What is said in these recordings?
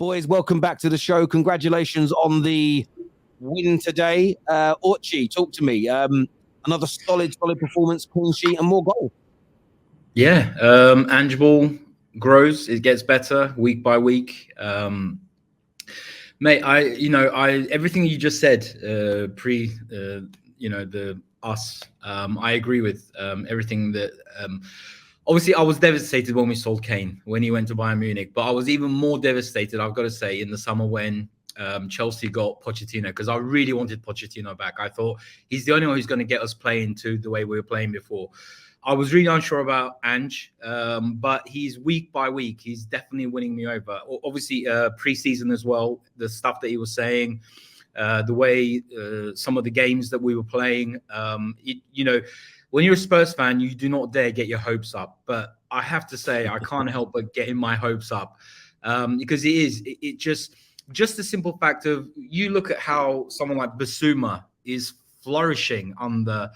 Boys, welcome back to the show. Congratulations on the win today. Orchi, talk to me. Another solid performance, clean sheet, and more goals. Yeah, Ange Ball grows. It gets better week by week. Mate, everything you just said, I agree with everything that. Obviously, I was devastated when we sold Kane when he went to Bayern Munich, but I was even more devastated, I've got to say, in the summer when Chelsea got Pochettino, because I really wanted Pochettino back. I thought he's the only one who's going to get us playing to the way we were playing before. I was really unsure about Ange, but he's week by week. He's definitely winning me over. Obviously, pre-season as well, the stuff that he was saying, the way some of the games that we were playing. When you're a Spurs fan, you do not dare get your hopes up. But I have to say, I can't help but getting my hopes up because it just the simple fact of you look at how someone like Bissouma is flourishing under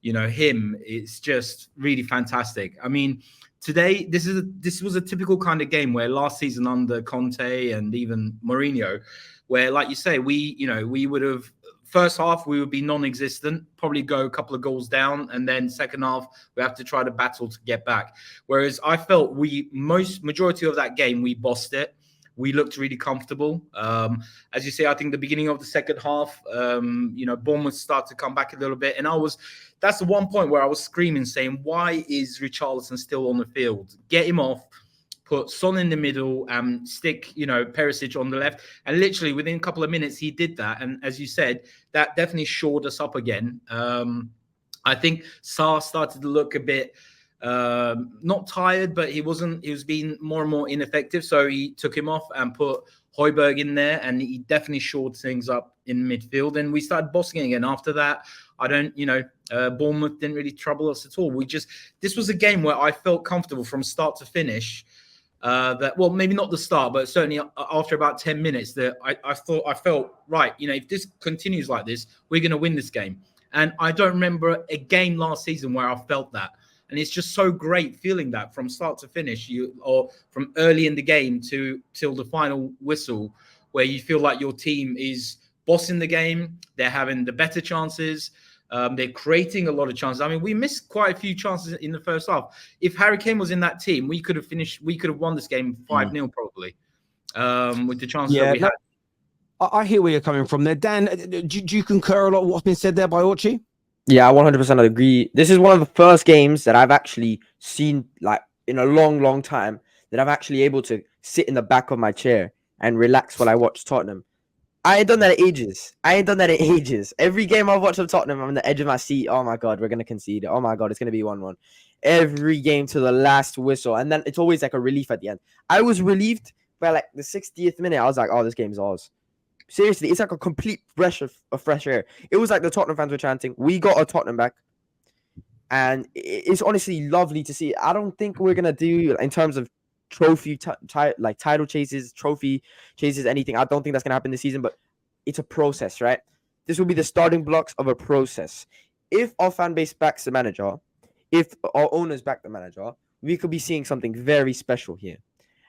him. It's just really fantastic. I mean, today this was a typical kind of game where last season under Conte and even Mourinho, where, like you say, we would have first half we would be non-existent, probably go a couple of goals down, and then second half we have to try to battle to get back. Whereas I felt majority of that game we bossed it. We looked really comfortable. As you say, I think the beginning of the second half, Bournemouth started to come back a little bit. And that's the one point where I was screaming, saying, why is Richarlison still on the field? Get him off, put Son in the middle, and stick, Perisic on the left. And literally within a couple of minutes, he did that. And as you said, that definitely shored us up again. I think Sarr started to look a bit not tired, but he was being more and more ineffective. So he took him off and put Højbjerg in there, and he definitely shored things up in midfield. And we started bossing again. After that, Bournemouth didn't really trouble us at all. This was a game where I felt comfortable from start to finish. Maybe not the start, but certainly after about 10 minutes, that I felt right. If this continues like this, we're going to win this game. And I don't remember a game last season where I felt that. And it's just so great feeling that from start to finish, or from early in the game till the final whistle, where you feel like your team is bossing the game. They're having the better chances. They're creating a lot of chances. I mean, we missed quite a few chances in the first half. If Harry Kane was in that team, we could have won this game 5-0 probably, with the chances that we had. I hear where you're coming from there. Dan, do you concur a lot with what's been said there by Orchi? Yeah, I 100% agree. This is one of the first games that I've actually seen, like, in a long, long time, that I'm actually able to sit in the back of my chair and relax while I watch Tottenham. I ain't done that in ages. Every game I've watched of Tottenham, I'm on the edge of my seat. Oh, my God, we're going to concede. Oh, my God, it's going to be 1-1. Every game to the last whistle. And then it's always like a relief at the end. I was relieved by, like, the 60th minute. I was like, oh, this game's ours. Seriously, it's like a complete breath of fresh air. It was like the Tottenham fans were chanting, we got our Tottenham back. And it's honestly lovely to see. I don't think we're going to do, in terms of trophy, title chases, trophy chases, anything. I don't think that's going to happen this season, but it's a process, right? This will be the starting blocks of a process. If our fan base backs the manager, if our owners back the manager, we could be seeing something very special here.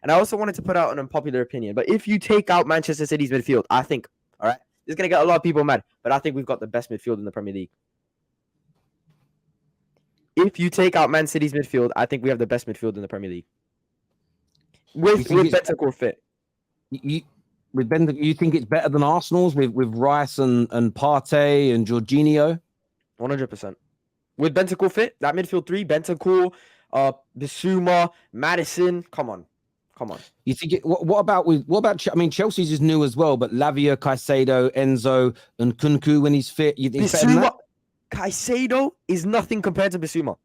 And I also wanted to put out an unpopular opinion. But if you take out Manchester City's midfield, I think, all right, this is going to get a lot of people mad, but I think we've got the best midfield in the Premier League. If you take out Man City's midfield, I think we have the best midfield in the Premier League. With Bentancur fit. You think it's better than Arsenal's with Rice and Partey and Jorginho? 100%. With Bentancur fit, that midfield three, Bentancur, Bissouma, Maddison, come on. You think what about Chelsea's is new as well, but Lavia, Caicedo, Enzo, and Kunku when he's fit. You think Bissouma, Caicedo is nothing compared to Bissouma.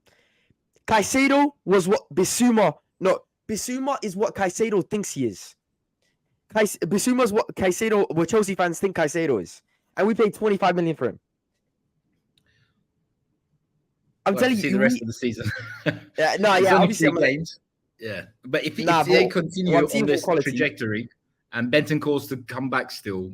Caicedo was what Bissouma is what Caicedo thinks he is. Bissouma is what Chelsea fans think Caicedo is, and we paid 25 million for him. I'm telling you, the rest of the season. Obviously, games. Yeah, but if they continue on this trajectory and Bentancur's to come back still,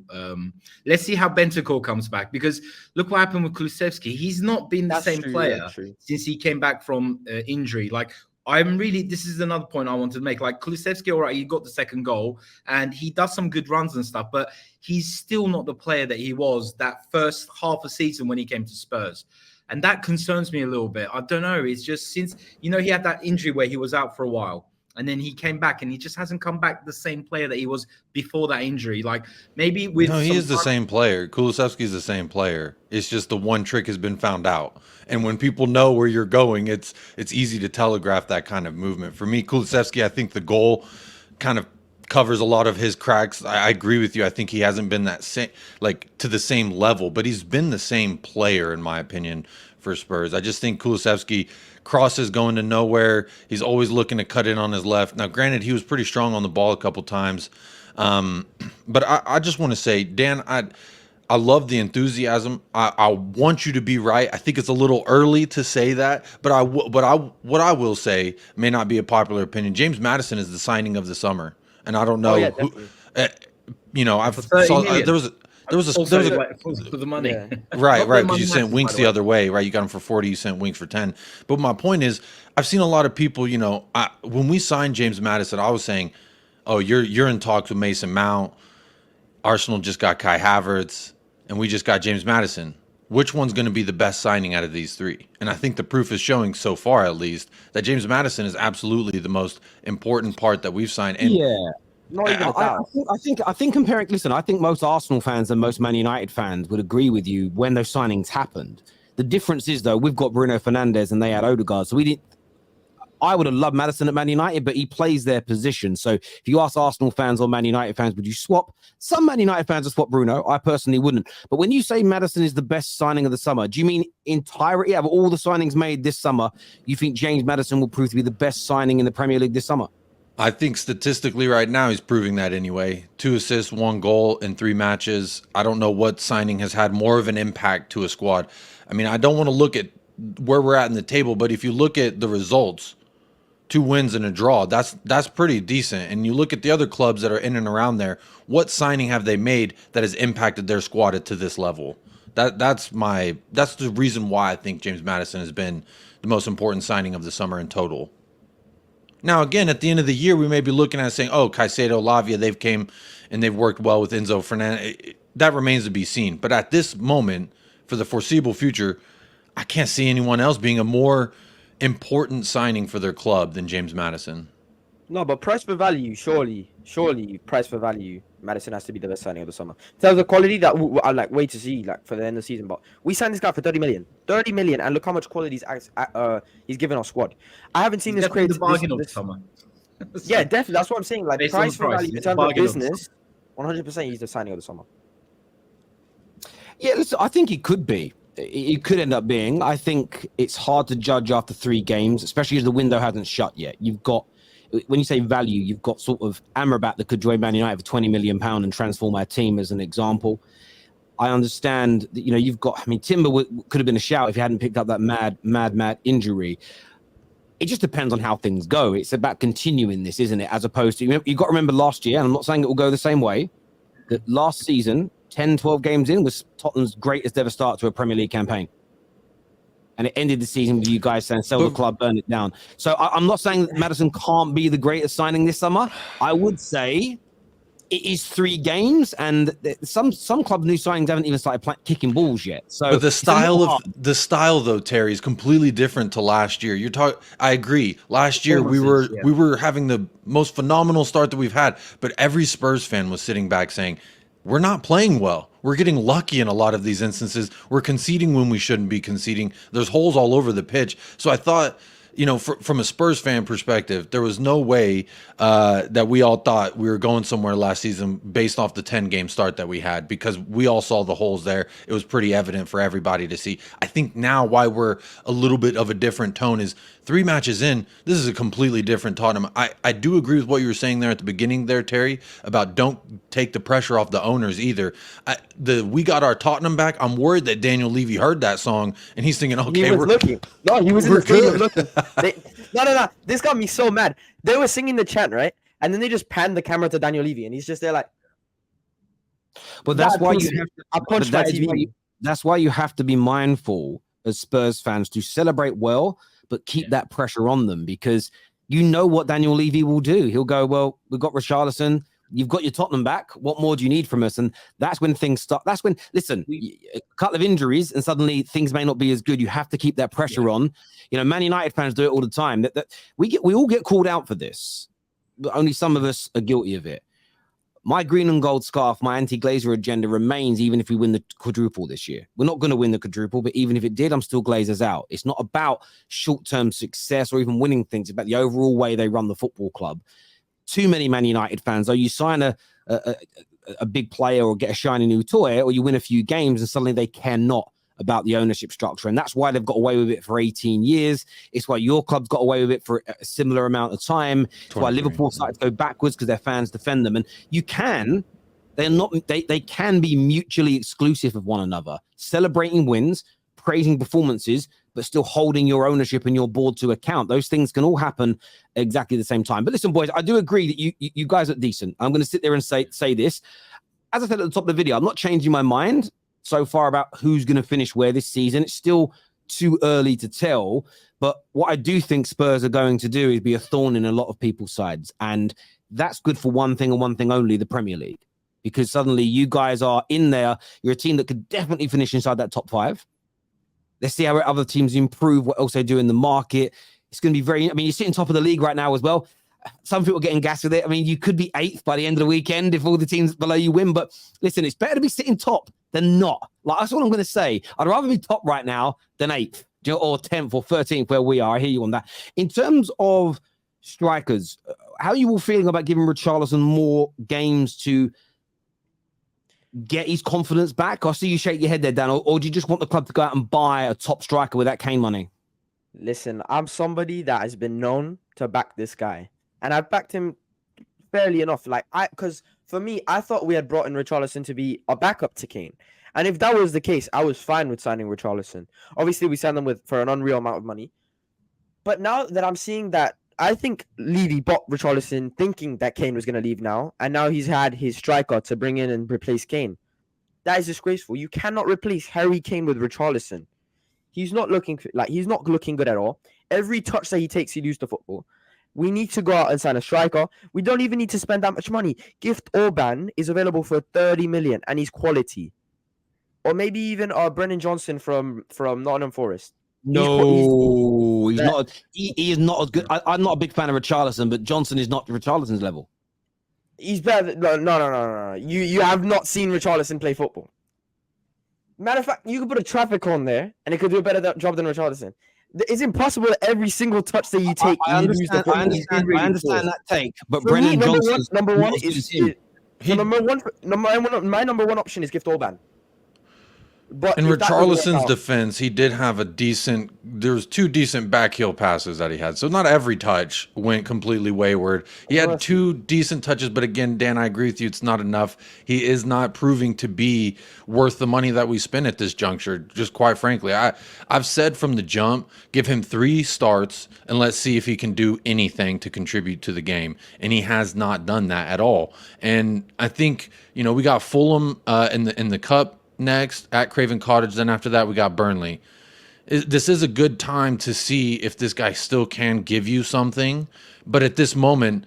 let's see how Bentancur comes back, because look what happened with Kulusevski. He's not been the same player since he came back from injury. Like, This is another point I want to make. Like Kulusevski, all right, he got the second goal and he does some good runs and stuff, but he's still not the player that he was that first half a season when he came to Spurs. And that concerns me a little bit. I don't know. It's just since, he had that injury where he was out for a while. And then he came back and he just hasn't come back the same player that he was before that injury. Like maybe with he is the same player. Kulusevski is the same player. It's just the one trick has been found out. And when people know where you're going, it's easy to telegraph that kind of movement. For me, Kulusevski, I think the goal kind of covers a lot of his cracks. I agree with you. I think he hasn't been that same, like to the same level, but he's been the same player in my opinion for Spurs. I just think Kulusevski crosses going to nowhere. He's always looking to cut in on his left. Now, granted, he was pretty strong on the ball a couple times, but I just want to say, Dan, I love the enthusiasm. I want you to be right. I think it's a little early to say that, but what I will say may not be a popular opinion. James Maddison is the signing of the summer. And I don't know, there was for the money, right? Because you sent Winks the other way, right? You got him for 40, you sent Winks for 10. But my point is, I've seen a lot of people, when we signed James Maddison, I was saying, oh, you're in talks with Mason Mount. Arsenal just got Kai Havertz, and we just got James Maddison. Which one's going to be the best signing out of these three? And I think the proof is showing so far, at least, that James Maddison is absolutely the most important part that we've signed. And not even I think comparing. Listen, I think most Arsenal fans and most Man United fans would agree with you when those signings happened. The difference is though, we've got Bruno Fernandes and they had Odegaard, so we didn't. I would have loved Maddison at Man United, but he plays their position. So if you ask Arsenal fans or Man United fans, would you swap? Some Man United fans would swap Bruno. I personally wouldn't. But when you say Maddison is the best signing of the summer, do you mean entirety of all the signings made this summer, you think James Maddison will prove to be the best signing in the Premier League this summer? I think statistically right now he's proving that anyway. 2 assists, 1 goal in 3 matches. I don't know what signing has had more of an impact to a squad. I mean, I don't want to look at where we're at in the table, but if you look at the results, 2 wins and a draw, that's pretty decent. And you look at the other clubs that are in and around there, what signing have they made that has impacted their squad to this level? That's the reason why I think James Maddison has been the most important signing of the summer in total. Now, again, at the end of the year, we may be looking at saying, oh, Caicedo, Lavia, they've came and they've worked well with Enzo Fernandez. That remains to be seen. But at this moment, for the foreseeable future, I can't see anyone else being a more important signing for their club than James Maddison. No, but price for value, surely price for value, Maddison has to be the best signing of the summer. In terms of quality, that I'd like wait to see like for the end of the season. But we signed this guy for 30 million, and look how much quality he's given our squad. I haven't seen this create the bargain of the summer. Yeah, definitely. That's what I'm saying. Like Based price for price, value in it's a terms of bargain of the business, 100% he's the signing of the summer. Yeah, listen, I think it could be. It could end up being. I think it's hard to judge after 3 games, especially as the window hasn't shut yet. You've got, when you say value, you've got sort of Amrabat that could join Man United for £20 million and transform our team as an example. I understand that, you've got, Timber could have been a shout if he hadn't picked up that mad injury. It just depends on how things go. It's about continuing this, isn't it? As opposed to, you've got to remember last year, and I'm not saying it will go the same way, that last season, 10, 12 games in, was Tottenham's greatest ever start to a Premier League campaign. And it ended the season with you guys saying, sell the club, burn it down. So I'm not saying that Maddison can't be the greatest signing this summer. I would say it is 3 games, and some club new signings haven't even started kicking balls yet. So, but the style though, Terry, is completely different to last year. I agree. Last year we were having the most phenomenal start that we've had, but every Spurs fan was sitting back saying, we're not playing well. We're getting lucky in a lot of these instances. We're conceding when we shouldn't be conceding. There's holes all over the pitch. So I thought, from a Spurs fan perspective, there was no way that we all thought we were going somewhere last season based off the 10-game start that we had, because we all saw the holes there. It was pretty evident for everybody to see. I think now why we're a little bit of a different tone is 3 matches in, this is a completely different Tottenham. I do agree with what you were saying there at the beginning there, Terry, about don't take the pressure off the owners either. We got our Tottenham back. I'm worried that Daniel Levy heard that song and he's thinking, okay, he was looking. No, he was in the stadium looking. No. This got me so mad. They were singing the chant, right? And then they just panned the camera to Daniel Levy, and he's just there like. Well, that's why you have to. I punched my TV. That's why you have to be mindful as Spurs fans to celebrate well, but keep that pressure on them, because you know what Daniel Levy will do. He'll go, well, we've got Richarlison. You've got your Tottenham back. What more do you need from us? And that's when things start. That's when, listen, a couple of injuries and suddenly things may not be as good. You have to keep that pressure on. You know, Man United fans do it all the time. That we all get called out for this, but only some of us are guilty of it. My green and gold scarf, my anti-Glazer agenda remains even if we win the quadruple this year. We're not going to win the quadruple, but even if it did, I'm still Glazers out. It's not about short-term success or even winning things. It's about the overall way they run the football club. Too many Man United fans, though, you sign a big player or get a shiny new toy, or you win a few games and suddenly they care not about the ownership structure. And that's why they've got away with it for 18 years. It's why your club's got away with it for a similar amount of time. It's why Liverpool started to go backwards, because their fans defend them. And they can be mutually exclusive of one another, celebrating wins, praising performances, but still holding your ownership and your board to account. Those things can all happen exactly the same time. But listen, boys, I do agree that you guys are decent. I'm going to sit there and say this. As I said at the top of the video, I'm not changing my mind so far about who's going to finish where this season. It's still too early to tell. But what I do think Spurs are going to do is be a thorn in a lot of people's sides. And that's good for one thing and one thing only, the Premier League. Because suddenly you guys are in there. You're a team that could definitely finish inside that top 5. Let's see how other teams improve, what else they do in the market. It's going to be you're sitting top of the league right now as well. Some people are getting gassed with it. I mean, you could be 8th by the end of the weekend if all the teams below you win. But listen, it's better to be sitting top than not. Like, that's what I'm going to say. I'd rather be top right now than 8th or 10th or 13th where we are. I hear you on that. In terms of strikers, how are you all feeling about giving Richarlison more games to get his confidence back? I see you shake your head there, Dan. Or do you just want the club to go out and buy a top striker with that Kane money? Listen, I'm somebody that has been known to back this guy, and I've backed him fairly enough. Because for me, I thought we had brought in Richarlison to be a backup to Kane, and if that was the case, I was fine with signing Richarlison. Obviously, we signed them for an unreal amount of money, but now that I'm seeing that, I think Levy bought Richarlison thinking that Kane was going to leave now, and now he's had his striker to bring in and replace Kane. That is disgraceful. You cannot replace Harry Kane with Richarlison. He's not looking good at all. Every touch that he takes, he loses the football. We need to go out and sign a striker. We don't even need to spend that much money. Gift Orban is available for 30 million, and he's quality. Or maybe even Brennan Johnson from Nottingham Forest. No, he's not. He is not as good. I'm not a big fan of Richarlison, but Johnson is not Richarlison's level. He's better. No. You have not seen Richarlison play football. Matter of fact, you could put a traffic on there, and it could do a better job than Richarlison. It's impossible that every single touch that you take. I understand that take, but Brennan Johnson, number one is my number one option is Gift Orban. But in Richarlison's defense, he did have there was 2 decent backheel passes that he had. So not every touch went completely wayward. He had 2 decent touches, but again, Dan, I agree with you. It's not enough. He is not proving to be worth the money that we spend at this juncture. Just quite frankly, I've said from the jump, give him 3 starts and let's see if he can do anything to contribute to the game. And he has not done that at all. And I think, we got Fulham in the cup next at Craven Cottage. Then after that, we got Burnley. This is a good time to see if this guy still can give you something. But at this moment,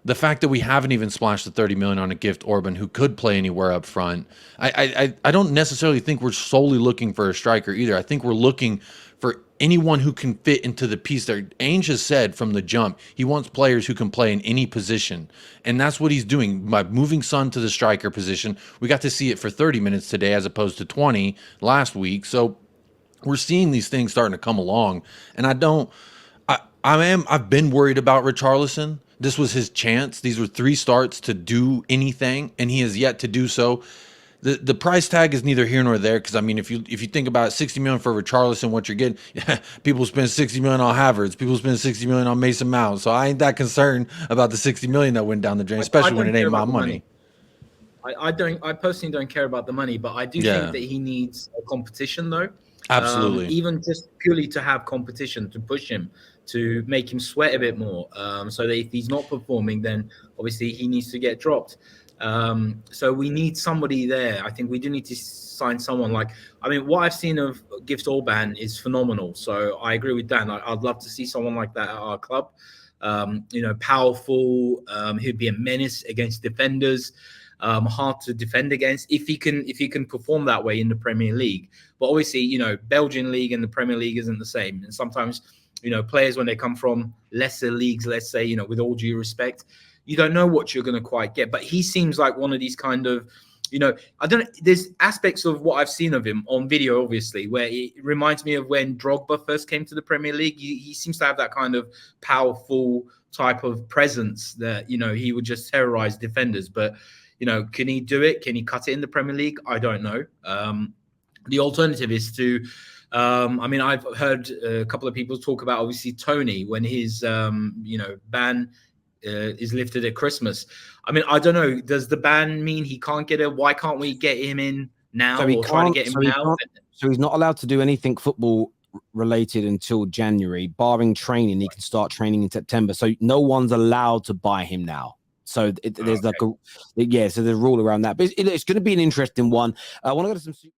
the fact that we haven't even splashed the 30 million on a Gift Orban who could play anywhere up front, I don't necessarily think we're solely looking for a striker either. I think we're looking for anyone who can fit into the piece there. Ainge has said from the jump, he wants players who can play in any position. And that's what he's doing by moving Son to the striker position. We got to see it for 30 minutes today as opposed to 20 last week. So we're seeing these things starting to come along. And I've been worried about Richarlison. This was his chance. These were 3 starts to do anything, and he has yet to do so. The price tag is neither here nor there, because I mean, if you think about 60 million for Richarlison, what you're getting, people spend 60 million on Havertz, people spend 60 million on Mason Mount. So I ain't that concerned about the 60 million that went down the drain, especially when it ain't my money. I personally don't care about the money, but I do think that he needs a competition though. Absolutely. Even just purely to have competition to push him, to make him sweat a bit more. So that if he's not performing, then obviously he needs to get dropped. So we need somebody there. I think we do need to sign someone like, I mean, what I've seen of Gift Orban is phenomenal. So I agree with Dan. I'd love to see someone like that at our club. You know, powerful, he'd be a menace against defenders, hard to defend against if he can perform that way in the Premier League. But obviously, you know, Belgian league and the Premier League isn't the same. And sometimes, you know, players, when they come from lesser leagues, let's say, you know, with all due respect, you don't know what you're going to quite get. But he seems like one of these kind of, you know, I don't know, there's aspects of what I've seen of him on video, obviously, where it reminds me of when Drogba first came to the Premier League. He seems to have that kind of powerful type of presence that, you know, he would just terrorize defenders. But, you know, can he do it? Can he cut it in the Premier League? I don't know. The alternative is to, I mean, I've heard a couple of people talk about, obviously, Tony, when his, you know, ban is lifted at Christmas. I mean, I don't know. Does the ban mean he can't get it? Why can't we get him in now, So he or try to get him so he now? can't- So he's not allowed to do anything football related until January, barring training. He can start training in September. So no one's allowed to buy him now. So there's like a, yeah, so there's a rule around that. But it's going to be an interesting one. I want to go to some.